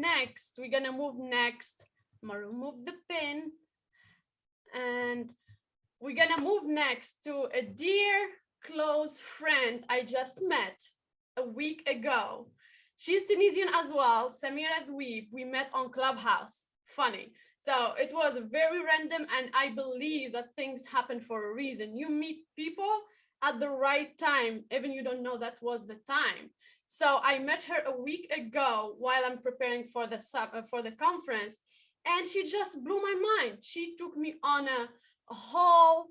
next. We're gonna move next. I'm gonna remove the pin, and we're gonna move next to a dear close friend I just met a week ago. She's Tunisian as well, Samira Dhouib. We met on Clubhouse. Funny. So it was very random, and I believe that things happen for a reason. You meet people at the right time, even you don't know that was the time. So I met her a week ago while I'm preparing for the conference, and she just blew my mind. She took me on a whole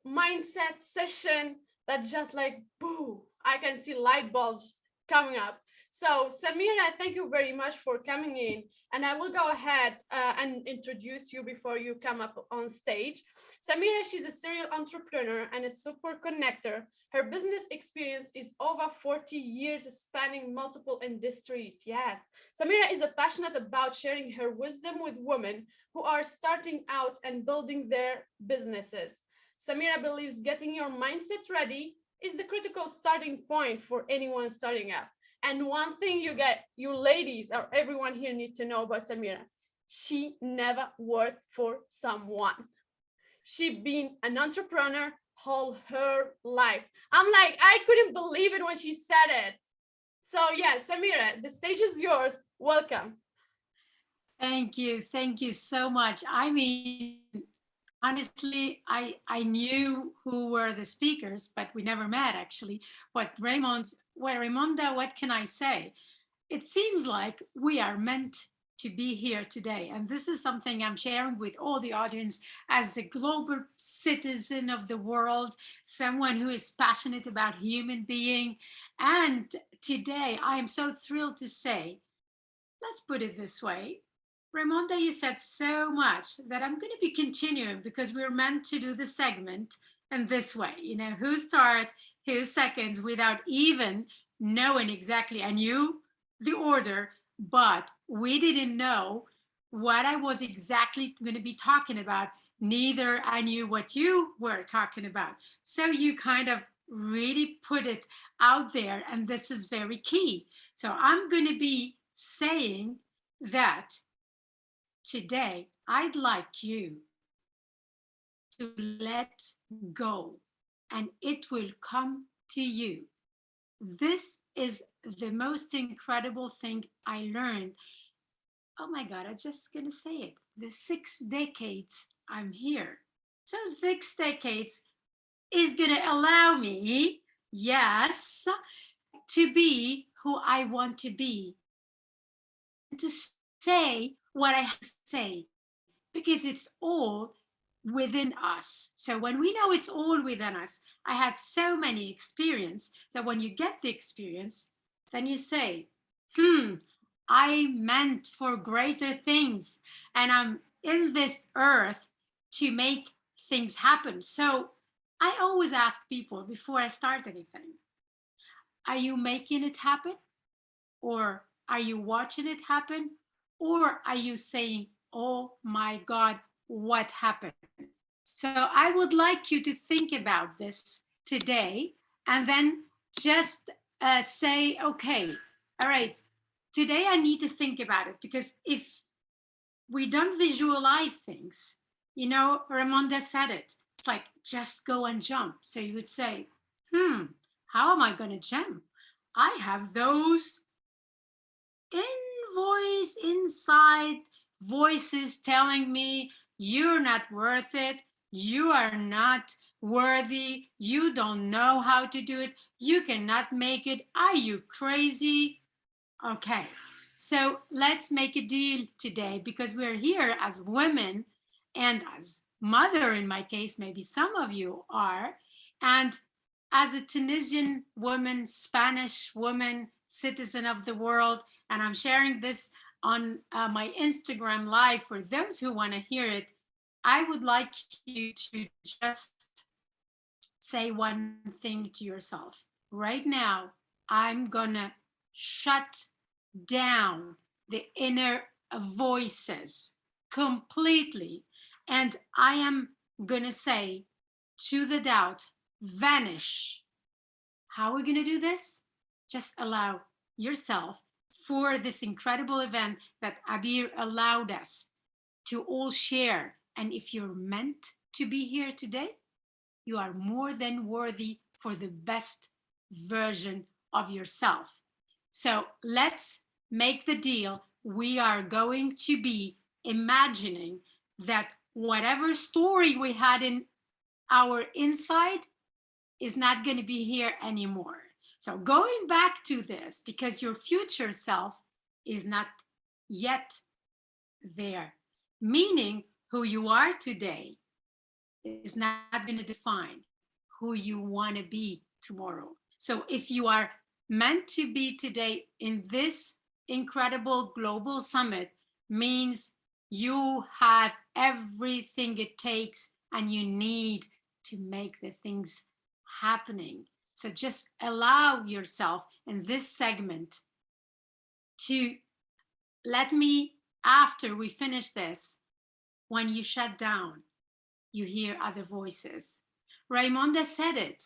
mindset session that just like, boo, I can see light bulbs coming up. So Samira, thank you very much for coming in. And I will go ahead and introduce you before you come up on stage. Samira, she's a serial entrepreneur and a super connector. Her business experience is over 40 years spanning multiple industries. Yes. Samira is passionate about sharing her wisdom with women who are starting out and building their businesses. Samira believes getting your mindset ready is the critical starting point for anyone starting up. And one thing you ladies or everyone here need to know about Samira, she never worked for someone. She been an entrepreneur whole her life. I'm like, I couldn't believe it when she said it. So yeah, Samira, the stage is yours. Welcome. Thank you. Thank you so much. I mean, honestly, I knew who were the speakers, but we never met actually. Raimonda, what can I say? It seems like we are meant to be here today. And this is something I'm sharing with all the audience as a global citizen of the world, someone who is passionate about human being. And today I am so thrilled to say, let's put it this way. Raimonda, you said so much that I'm going to be continuing because we're meant to do the segment in this way, who starts, who seconds without even knowing exactly. I knew the order, but we didn't know what I was exactly going to be talking about. Neither I knew what you were talking about. So you kind of really put it out there, and this is very key. So I'm going to be saying that today I'd like you to let go, and it will come to you. This is the most incredible thing I learned. Oh my God, I'm just going to say it. The 6 decades I'm here. So 6 decades is going to allow me, yes, to be who I want to be, to say what I have to say, because it's all within us. So when we know it's all within us, I had so many experience that when you get the experience, then you say, I meant for greater things, and I'm in this earth to make things happen. So I always ask people before I start anything, are you making it happen? Or are you watching it happen? Or are you saying, oh my God, what happened? So I would like you to think about this today and then just say, okay, all right, today I need to think about it, because if we don't visualize things, Raimonda said it, it's like just go and jump. So you would say, how am I going to jump? I have those inside voices telling me you're not worth it, you are not worthy, you don't know how to do it, you cannot make it, are you crazy? Okay, so let's make a deal today, because we're here as women and as mother, in my case, maybe some of you are, and as a Tunisian woman, Spanish woman, citizen of the world, and I'm sharing this on my Instagram live for those who want to hear it. I would like you to just say one thing to yourself. Right now, I'm gonna shut down the inner voices completely, and I am gonna say to the doubt, vanish. How are we gonna do this? Just allow yourself for this incredible event that Abir allowed us to all share. And if you're meant to be here today, you are more than worthy for the best version of yourself. So let's make the deal. We are going to be imagining that whatever story we had in our inside is not going to be here anymore. So going back to this, because your future self is not yet there, meaning who you are today is not going to define who you want to be tomorrow. So if you are meant to be today in this incredible global summit, means you have everything it takes and you need to make the things happening. So just allow yourself in this segment to let me, after we finish this, when you shut down, you hear other voices. Raimonda said it.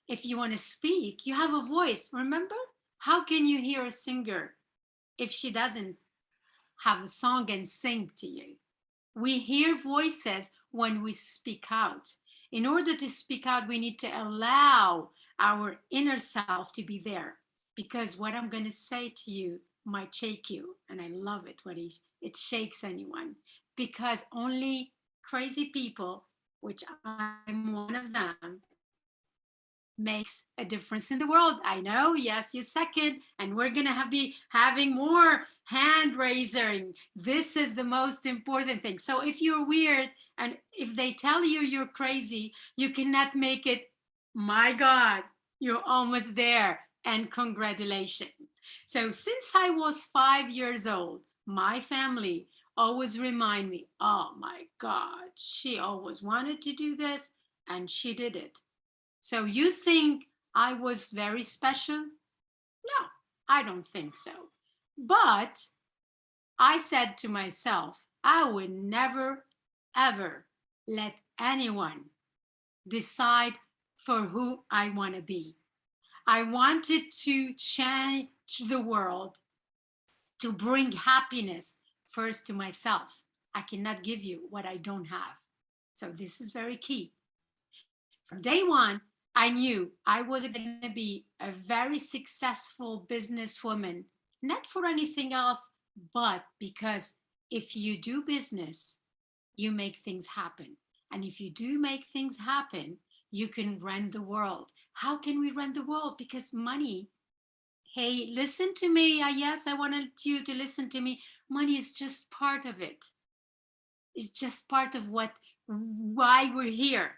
If you want to speak, you have a voice. Remember? How can you hear a singer if she doesn't have a song and sing to you? We hear voices when we speak out. In order to speak out, we need to allow our inner self to be there, because what I'm going to say to you might shake you. And I love it when it shakes anyone, because only crazy people, which I'm one of them, makes a difference in the world. I know, yes, you second, and we're gonna be having more hand raising. This is the most important thing. So if you're weird and if they tell you you're crazy, you cannot make it, my God, you're almost there, and congratulations. So since I was 5 years old, my family always remind me, oh my God, she always wanted to do this and she did it. So you think I was very special? No, I don't think so. But I said to myself, I would never, ever let anyone decide for who I want to be. I wanted to change the world, to bring happiness first to myself. I cannot give you what I don't have. So this is very key. From day one, I knew I was going to be a very successful businesswoman, not for anything else, but because if you do business, you make things happen. And if you do make things happen, you can run the world. How can we run the world? Because money, hey, listen to me. Yes, I wanted you to listen to me. Money is just part of it. It's just part of why we're here.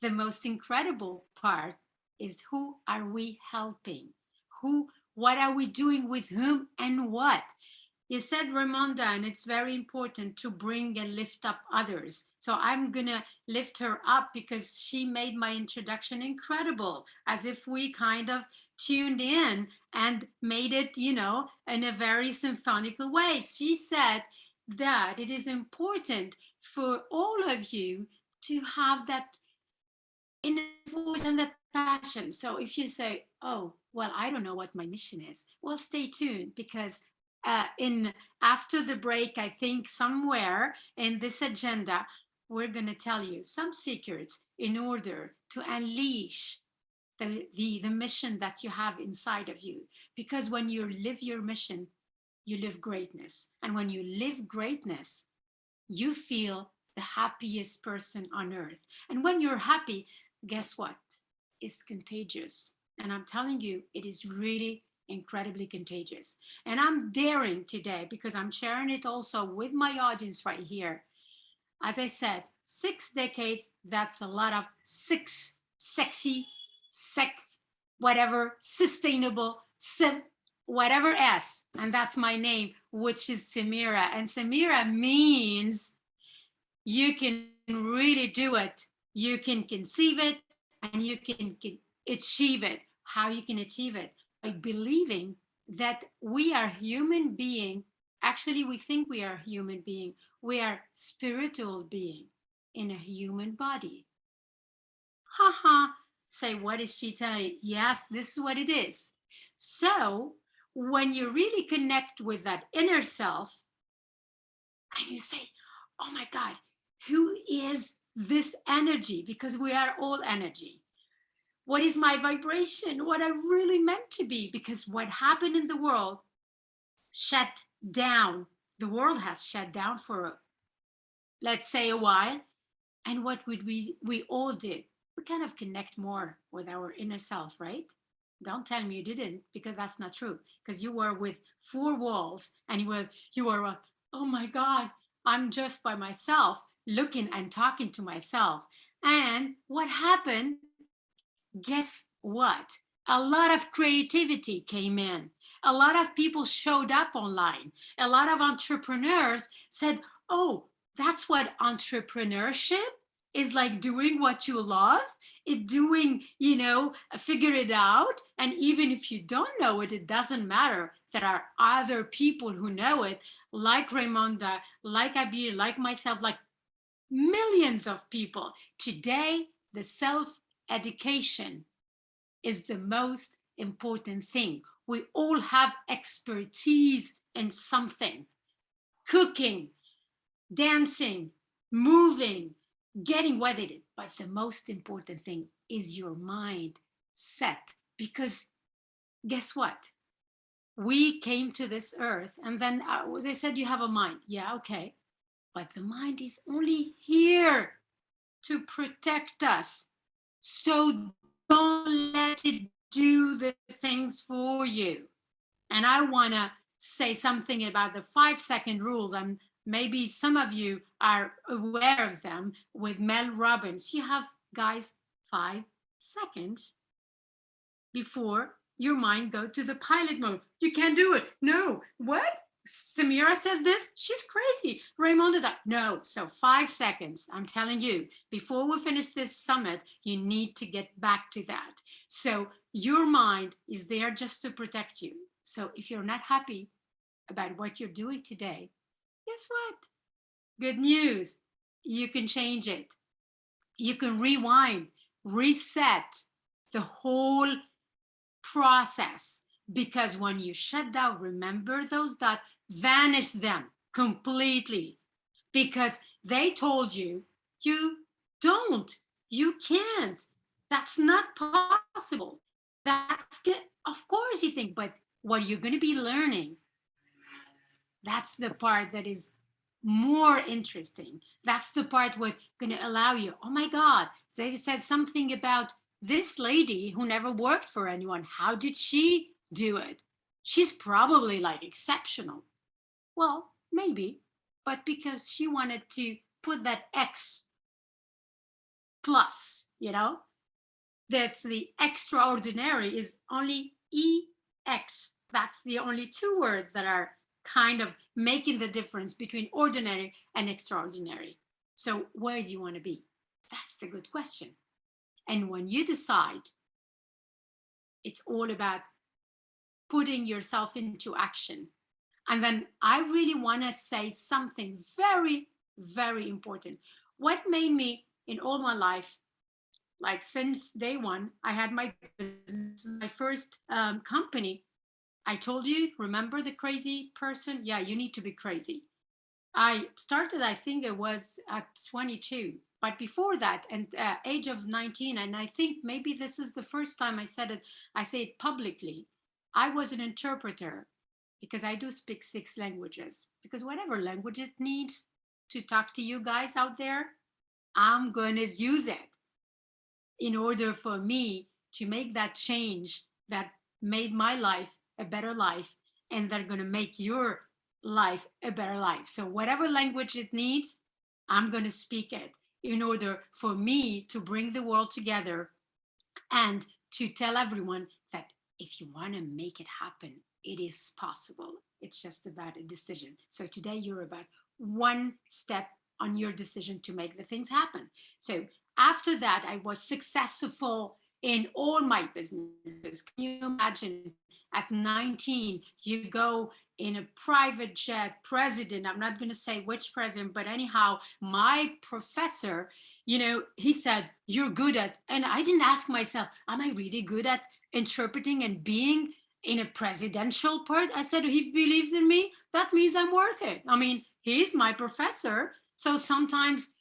The most incredible part is, who are we helping? What are we doing with whom and what? You said, Ramonda, and it's very important to bring and lift up others. So I'm gonna lift her up because she made my introduction incredible, as if we kind of tuned in and made it, in a very symphonical way. She said that it is important for all of you to have that inner voice and that passion. So if you say, oh, well, I don't know what my mission is, well, stay tuned, because in after the break, I think somewhere in this agenda, we're going to tell you some secrets in order to unleash the mission that you have inside of you. Because when you live your mission, you live greatness. And when you live greatness, you feel the happiest person on earth. And when you're happy, guess what? It's contagious. And I'm telling you, it is really incredibly contagious. And I'm daring today, because I'm sharing it also with my audience right here. As I said, 6 decades, that's a lot of sexy, whatever, sustainable, whatever S. And that's my name, which is Samira. And Samira means you can really do it. You can conceive it and you can achieve it. How you can achieve it? By believing that we are human being. Actually, we think we are human being. We are spiritual being in a human body. Haha. Say, what is she telling? Yes, this is what it is. So when you really connect with that inner self and you say, oh my God, who is this energy? Because we are all energy. What is my vibration? What I really meant to be? Because what happened in the world shut down. The world has shut down for, let's say, a while. And what would we all did? We kind of connect more with our inner self, right? Don't tell me you didn't, because that's not true. Because you were with four walls and you were, oh my God, I'm just by myself, looking and talking to myself. And what happened? Guess what? A lot of creativity came in. A lot of people showed up online. A lot of entrepreneurs said, oh, that's what entrepreneurship is like, doing what you love. It doing, figure it out. And even if you don't know it, it doesn't matter. There are other people who know it, like Raymonda, like Abir, like myself, like millions of people. Today, the self-education is the most important thing. We all have expertise in something: cooking, dancing, moving, getting with it. But the most important thing is your mind set. Because guess what? We came to this earth and then they said, you have a mind. Yeah, okay. But the mind is only here to protect us. So don't let it do the things for you. And I want to say something about the 5-second rules. And maybe some of you are aware of them with Mel Robbins. You have, guys, 5 seconds before your mind go to the pilot mode. You can't do it. No. What? Samira said this? She's crazy. Raymond did that. No. So 5 seconds. I'm telling you, before we finish this summit, you need to get back to that. So your mind is there just to protect you. So if you're not happy about what you're doing today, guess what? Good news. You can change it. You can rewind, reset the whole process. Because when you shut down, remember those that vanish them completely, because they told you, you don't, you can't, that's not possible. That's good. Of course you think, but what you're going to be learning, that's the part that is more interesting. That's the part what's going to allow you, oh my God, they said something about this lady who never worked for anyone. How did she do it? She's probably like exceptional. Well, maybe, but because she wanted to put that X plus, that's the extraordinary is only EX. That's the only two words that are kind of making the difference between ordinary and extraordinary. So where do you want to be? That's the good question. And when you decide, it's all about putting yourself into action. And then I really want to say something very, very important. What made me in all my life, like since day one, I had my business, my first company. I told you, remember the crazy person? Yeah, you need to be crazy. I started, I think it was at 22. But before that, and age of 19, and I think maybe this is the first time I say it publicly, I was an interpreter, because I do speak 6 languages. Because whatever language it needs to talk to you guys out there, I'm going to use it in order for me to make that change that made my life a better life, and they're going to make your life a better life. So whatever language it needs, I'm going to speak it in order for me to bring the world together and to tell everyone that if you want to make it happen, it is possible. It's just about a decision. So today you're about one step on your decision to make the things happen. So after that, I was successful in all my businesses. Can you imagine at 19, you go in a private jet, president, I'm not going to say which president, but anyhow, my professor, he said, you're good at, and I didn't ask myself, am I really good at interpreting and being in a presidential part. I said, if he believes in me, that means I'm worth it. I mean, he's my professor. So sometimes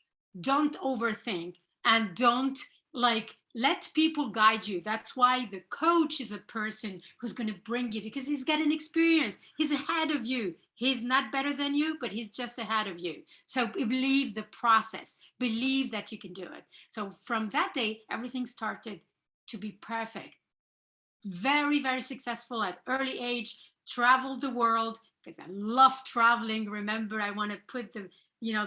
don't overthink and don't like let people guide you. That's why the coach is a person who's going to bring you because he's got an experience. He's ahead of you. He's not better than you, but he's just ahead of you. So believe the process, believe that you can do it. So from that day, everything started to be perfect. Very, very successful at early age, traveled the world because I love traveling. Remember, I want to put the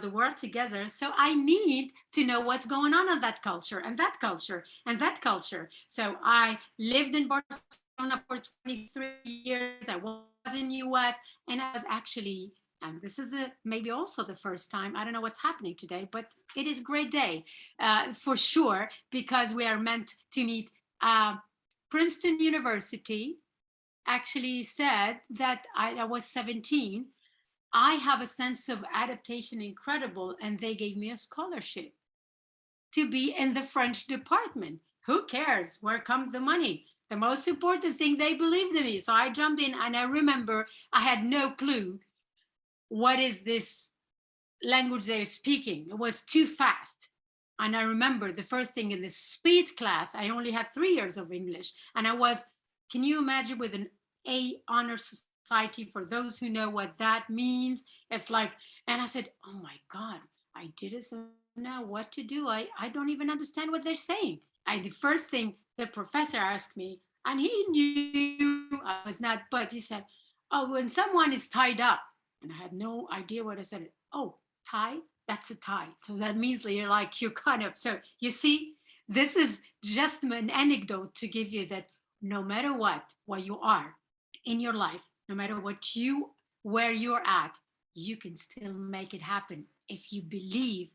world together. So I need to know what's going on in that culture and that culture and that culture. So I lived in Barcelona for 23 years. I was in US and I was actually, and this is the maybe also the first time, I don't know what's happening today, but it is a great day for sure because we are meant to meet Princeton University actually said that I was 17. I have a sense of adaptation incredible, and they gave me a scholarship to be in the French department. Who cares? Where comes the money? The most important thing, they believed in me. So I jumped in, and I remember I had no clue what is this language they're speaking. It was too fast. And I remember the first thing in the speed class, I only had 3 years of English. And I was, can you imagine, with an A honor society, for those who know what that means? It's like, and I said, oh my God, I did it. So now what to do? I don't even understand what they're saying. The first thing the professor asked me, and he knew I was not, but he said, oh, when someone is tied up, and I had no idea what I said. Oh, tie? That's a tie. So that means you're like, you kind of, so you see, this is just an anecdote to give you that no matter what you are in your life, no matter where you're at, you can still make it happen if you believe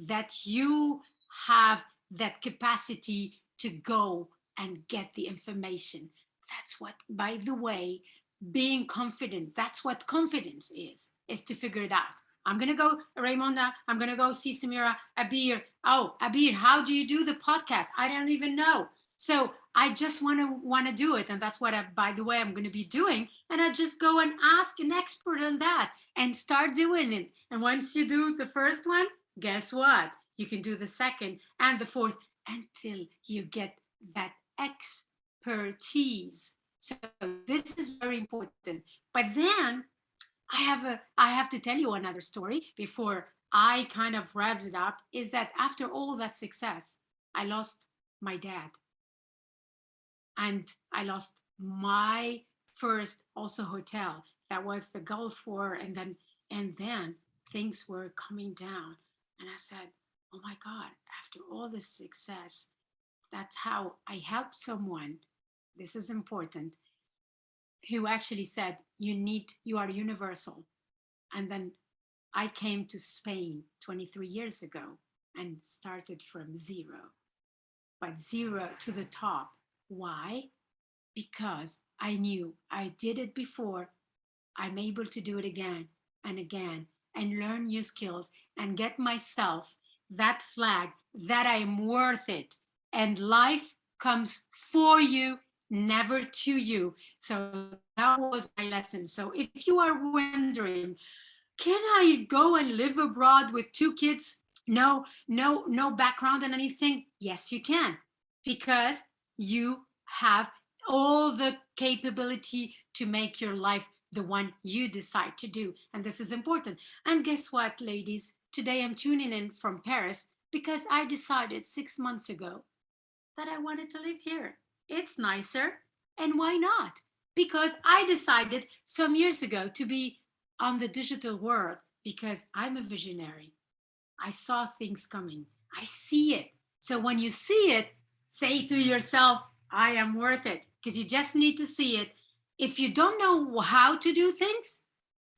that you have that capacity to go and get the information. That's what, by the way, being confident, that's what confidence is to figure it out. I'm gonna go, Raymonda, I'm gonna go see Samira. Abir, oh, Abir, how do you do the podcast? I don't even know. So I just want to do it, and that's what by the way, I'm going to be doing. And I just go and ask an expert on that and start doing it. And once you do the first one, guess what? You can do the second and the fourth until you get that expertise. So this is very important. But then I have to tell you another story before I kind of wrapped it up. Is that after all that success, I lost my dad, and I lost my first also hotel. That was the Gulf War, and then things were coming down, and I said, "Oh my God!" After all this success, that's how I helped someone. This is important. Who actually said, you are universal. And then I came to Spain 23 years ago and started from zero, but zero to the top. Why? Because I knew I did it before. I'm able to do it again and again and learn new skills and get myself that flag that I'm worth it. And life comes for you, never to you. So that was my lesson. So if you are wondering, can I go and live abroad with two kids? No background and anything. Yes, you can, because you have all the capability to make your life the one you decide to do. And this is important. And guess what, ladies? Today I'm tuning in from Paris because I decided 6 months ago that I wanted to live here. It's nicer. And why not? Because I decided some years ago to be on the digital world because I'm a visionary. I saw things coming. I see it. So when you see it, say to yourself, I am worth it, because you just need to see it. If you don't know how to do things,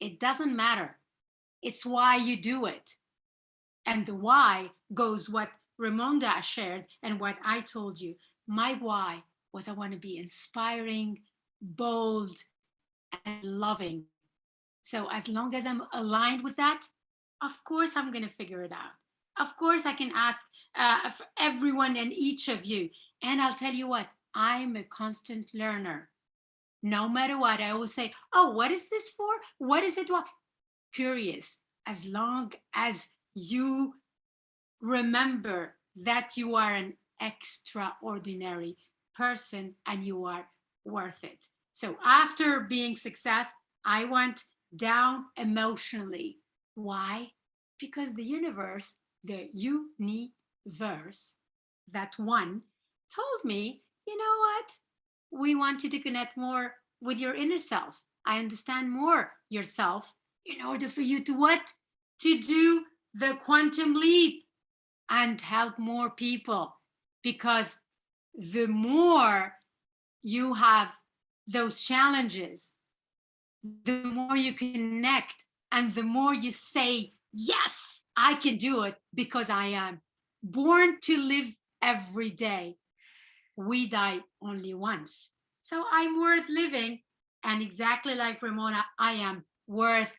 it doesn't matter. It's why you do it. And the why goes what Ramonda shared and what I told you. My why was I want to be inspiring, bold, and loving. So as long as I'm aligned with that, of course I'm going to figure it out. Of course I can ask everyone and each of you. And I'll tell you what, I'm a constant learner. no matter what. I always say, oh, what is this for? What is it? What? Curious. As long as you remember that you are an extraordinary person and you are worth it. So after being success, I went down emotionally. Why? Because the universe, the universe, that one, told me, you know what? We want you to connect more with your inner self. I understand more yourself in order for you to what? To do the quantum leap and help more people, because the more you have those challenges, the more you connect and the more you say, yes, I can do it because I am born to live every day. We die only once. So I'm worth living. And exactly like Ramona, I am worth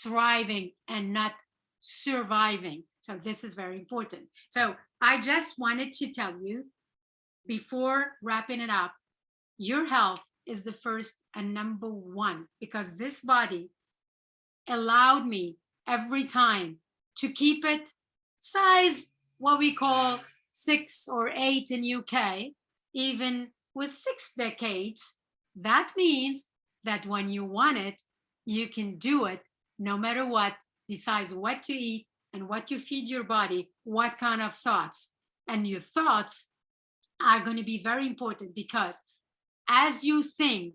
thriving and not surviving. So this is very important. So I just wanted to tell you before wrapping it up, your health is the first and number one, because this body allowed me every time to keep it size what we call 6 or 8 in UK, even with 6 decades. That means that when you want it, you can do it no matter what. Decides what to eat and what you feed your body, what kind of thoughts. And your thoughts are going to be very important, because as you think,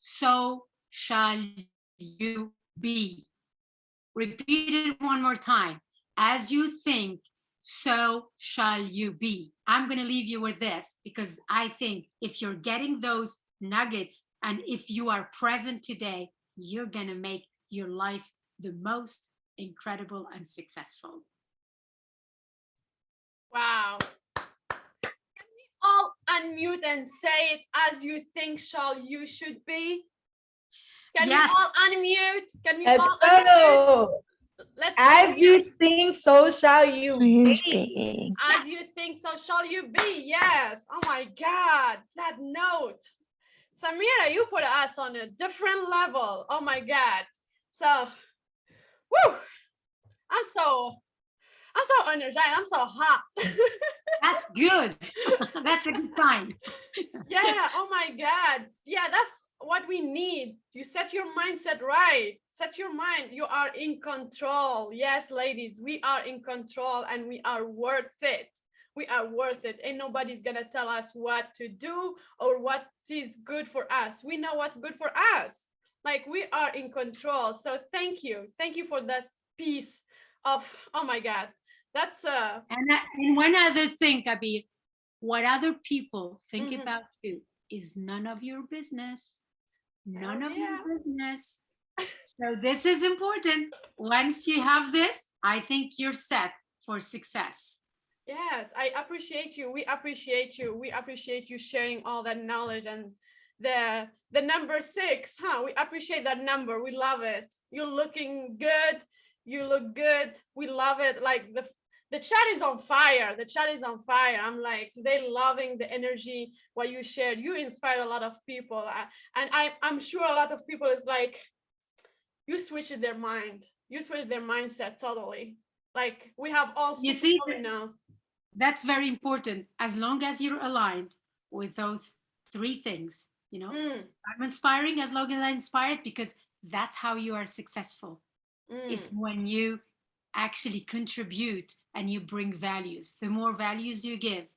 so shall you be. Repeat it one more time. As you think, so shall you be. I'm going to leave you with this, because I think if you're getting those nuggets and if you are present today, you're going to make your life the most incredible and successful. Wow. Can we all unmute and say it? As you think, shall you should be? Can Yes. we all unmute? Can we Let's all go. unmute? Let's As unmute. you think, so shall you be. be. As you think, so shall you be. Yes. Oh my God. That note. Samira, you put us on a different level. Oh my God. So, woo. I'm so energized. I'm so hot. That's good. That's a good sign. Yeah. Oh my God. Yeah, that's what we need. You set your mindset right. Set your mind. You are in control. Yes, ladies, we are in control and we are worth it. We are worth it. Ain't nobody's gonna tell us what to do or what is good for us. We know what's good for us. Like, we are in control. So thank you. Thank you for that piece of, oh my God. That's And one other thing, Kabir, what other people think Mhm. about you is none of your business. None Hell of yeah. your business. So this is important. Once you have this, I think you're set for success. Yes, I appreciate you. We appreciate you. We appreciate you sharing all that knowledge and the number 6, huh? We appreciate that number. We love it. You're looking good. You look good. We love it. Like the chat is on fire. The chat is on fire. I'm like, they loving the energy, what you shared. You inspired a lot of people. And I'm sure a lot of people is like, you switched their mind. You switched their mindset totally. Like, we have all You 6 see, coming now. that's very important. As long as you're aligned with those 3 things, you know, I'm inspiring as long as I'm inspired, because that's how you are successful. It's when you actually contribute and you bring values. The more values you give,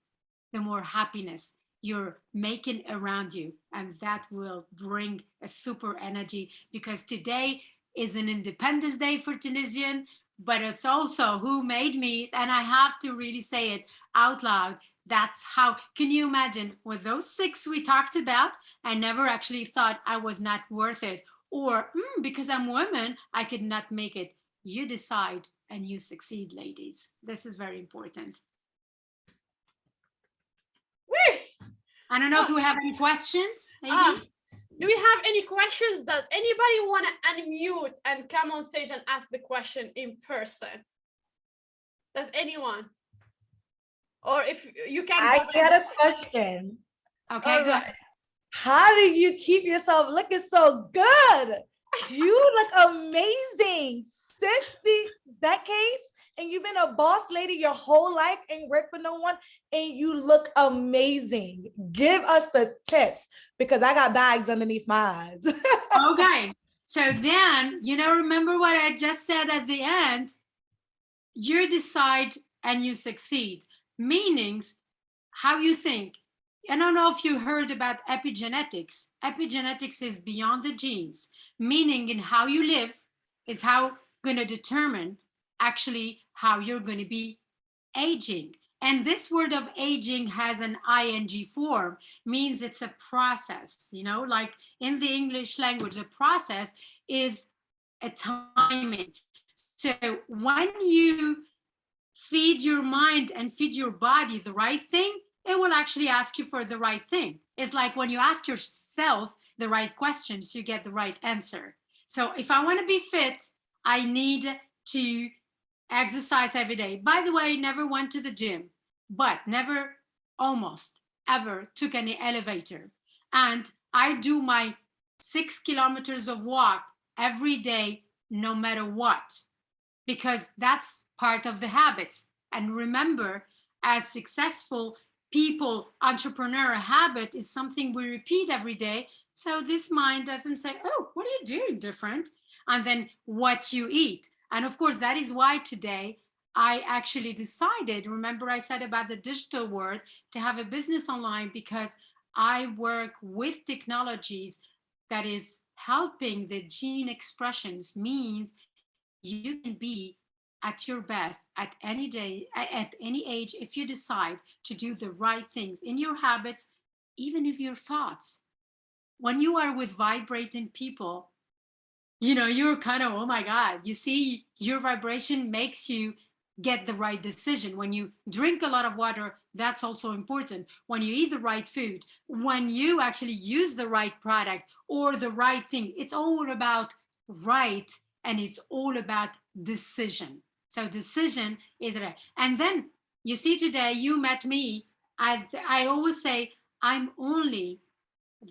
the more happiness you're making around you. And that will bring a super energy, because today is an Independence Day for Tunisian, but it's also who made me. And I have to really say it out loud. That's how, can you imagine with those 6 we talked about, I never actually thought I was not worth it, or because I'm woman, I could not make it. You decide and you succeed, ladies. This is very important. Whee! I don't know if you have any questions, maybe? Do we have any questions? Does anybody want to unmute and come on stage and ask the question in person? Does anyone? Or if you can. I got a question. Okay, All go right. ahead. How do you keep yourself looking so good? You look amazing. Since the decades, and you've been a boss lady your whole life and work for no one, and you look amazing. Give us the tips because I got bags underneath my eyes. Okay. So then, remember what I just said at the end? You decide and you succeed. Meanings, how you think. I don't know if you heard about epigenetics. Epigenetics is beyond the genes, meaning in how you live is how going to determine actually how you're going to be aging. And this word of aging has an ing form, means it's a process, like in the English language, a process is a timing. So when you feed your mind and feed your body the right thing, it will actually ask you for the right thing. It's like when you ask yourself the right questions, you get the right answer. So if I want to be fit, I need to exercise every day. By the way, never went to the gym, but never almost ever took any elevator. And I do my 6 kilometers of walk every day, no matter what, because that's part of the habits. And remember, as successful people, entrepreneur, habit is something we repeat every day. So this mind doesn't say, oh, what are you doing different? And then what you eat. And of course, that is why today I actually decided, remember I said about the digital world, to have a business online, because I work with technologies that is helping the gene expressions, means you can be at your best at any day, at any age, if you decide to do the right things in your habits, even if your thoughts. When you are with vibrating people, you're kind of, oh my God, you see, your vibration makes you get the right decision. When you drink a lot of water, that's also important. When you eat the right food, when you actually use the right product or the right thing, it's all about right, and it's all about decision. So decision is right. And then you see, today you met me as I always say, I'm only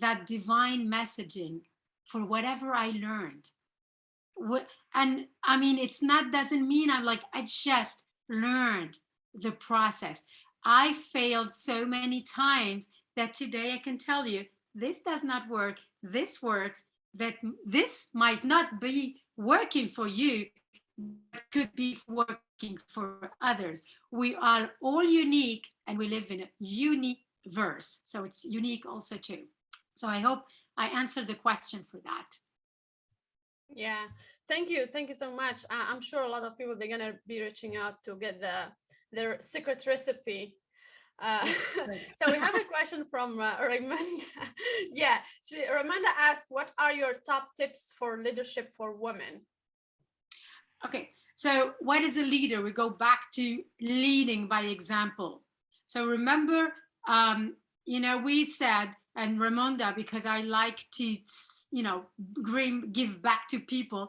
that divine messaging for whatever I learned. And I mean, it's not, doesn't mean I'm like, I just learned the process. I failed so many times that today I can tell you, this does not work, this works, that this might not be working for you, but could be working for others. We are all unique and we live in a unique verse. So it's unique also too. So I hope I answered the question for that. Yeah, thank you so much. I'm sure a lot of people, they're gonna be reaching out to get their secret recipe. So we have a question from Raymond. Yeah, Raymond asked, what are your top tips for leadership for women? Okay, so what is a leader? We go back to leading by example. So remember, we said, and Ramonda, because I like to, give back to people,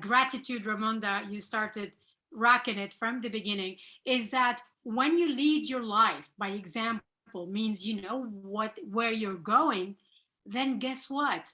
gratitude, Ramonda, you started rocking it from the beginning, is that when you lead your life by example, means you know where you're going, then guess what?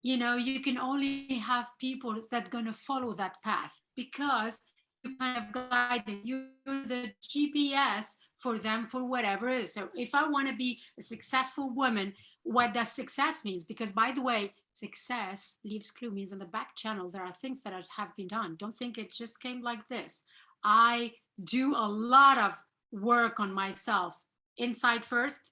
You can only have people that going to follow that path, because you kind of guide them. You're the GPS for them for whatever it is. So if I want to be a successful woman, what does success means? Because by the way, success leaves clue, means in the back channel there are things that have been done. Don't think it just came like this. I do a lot of work on myself, inside first,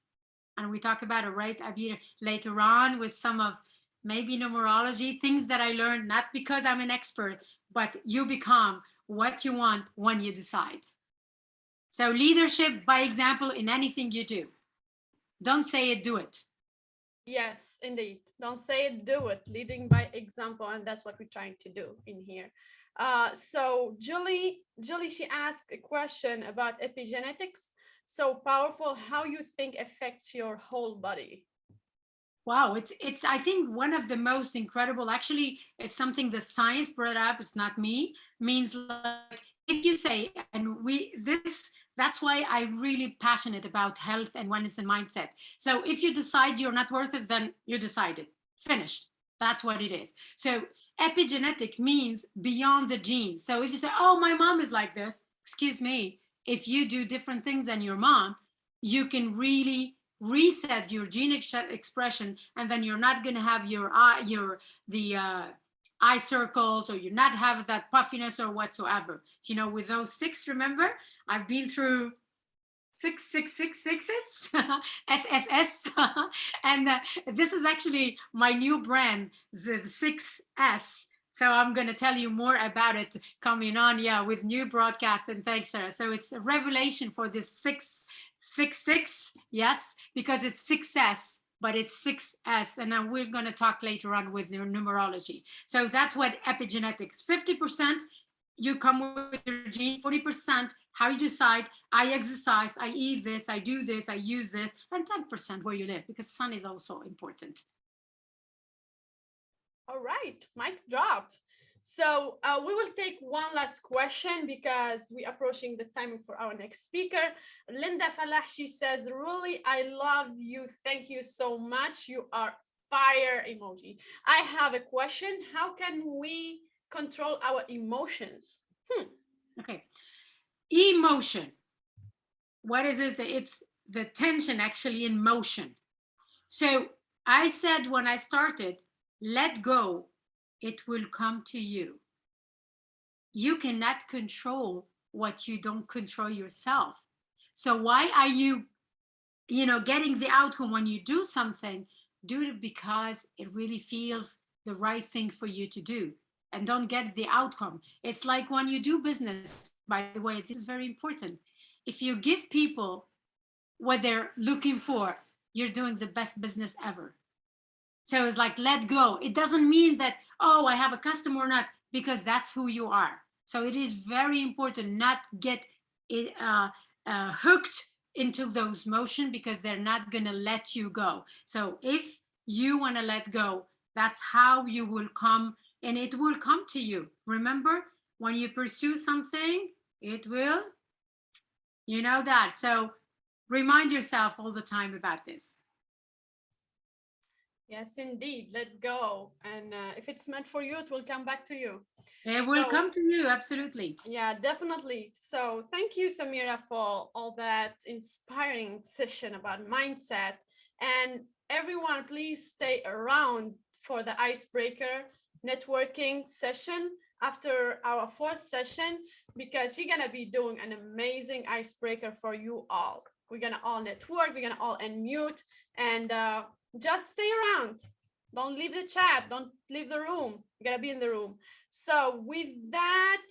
and we talk about it, right? I'll be later on with some of maybe numerology, things that I learned, not because I'm an expert, but you become what you want when you decide. So leadership by example in anything you do. Don't say it, do it. Yes, indeed. Don't say it, do it. Leading by example, and that's what we're trying to do in here. So Julie, she asked a question about epigenetics. So powerful, how you think affects your whole body. Wow, it's I think one of the most incredible, actually it's something the science brought up, it's not me, means like if you say, and we this That's why I'm really passionate about health and wellness and mindset. So if you decide you're not worth it, then you decided. Finished. That's what it is. So epigenetic means beyond the genes. So if you say, oh, my mom is like this, excuse me, if you do different things than your mom, you can really reset your gene expression, and then you're not going to have eye circles, or you're not have that puffiness or whatsoever. You know, with those six, remember, I've been through 66666 SSS and this is actually my new brand, the 6S. So I'm going to tell you more about it coming on, yeah, with new broadcasts. And thanks, Sarah. So it's a revelation for this 666, yes, because it's 6S, but it's 6S. And then we're going to talk later on with numerology. So that's what epigenetics, 50% you come with your gene, 40% how you decide. I exercise, I eat this, I do this, I use this, and 10% where you live, because sun is also important. All right, mic drop. So we will take one last question because we're approaching the time for our next speaker. Linda Falah, she says, really, I love you. Thank you so much. You are fire emoji. I have a question. How can we control our emotions? Okay. Emotion. What is it? It's the tension actually in motion. So I said when I started, let go, it will come to you. You cannot control what you don't control yourself. So why are you getting the outcome when you do something? Do it because it really feels the right thing for you to do, and don't get the outcome. It's like when you do business, by the way, this is very important. If you give people what they're looking for, you're doing the best business ever. So it's like, let go. It doesn't mean that, oh, I have a customer or not, because that's who you are. So it is very important not get it, hooked into those motions, because they're not going to let you go. So if you want to let go, that's how you will come, and it will come to you. Remember, when you pursue something, it will, you know that. So remind yourself all the time about this. Yes, indeed. Let go. And if it's meant for you, it will come back to you. It will come to you, absolutely. Yeah, definitely. So thank you, Samira, for all that inspiring session about mindset. And everyone, please stay around for the icebreaker networking session after our fourth session, because you're going to be doing an amazing icebreaker for you all. We're going to all network. We're going to all unmute and just stay around. Don't leave the chat. Don't leave the room. You gotta be in the room. So with that,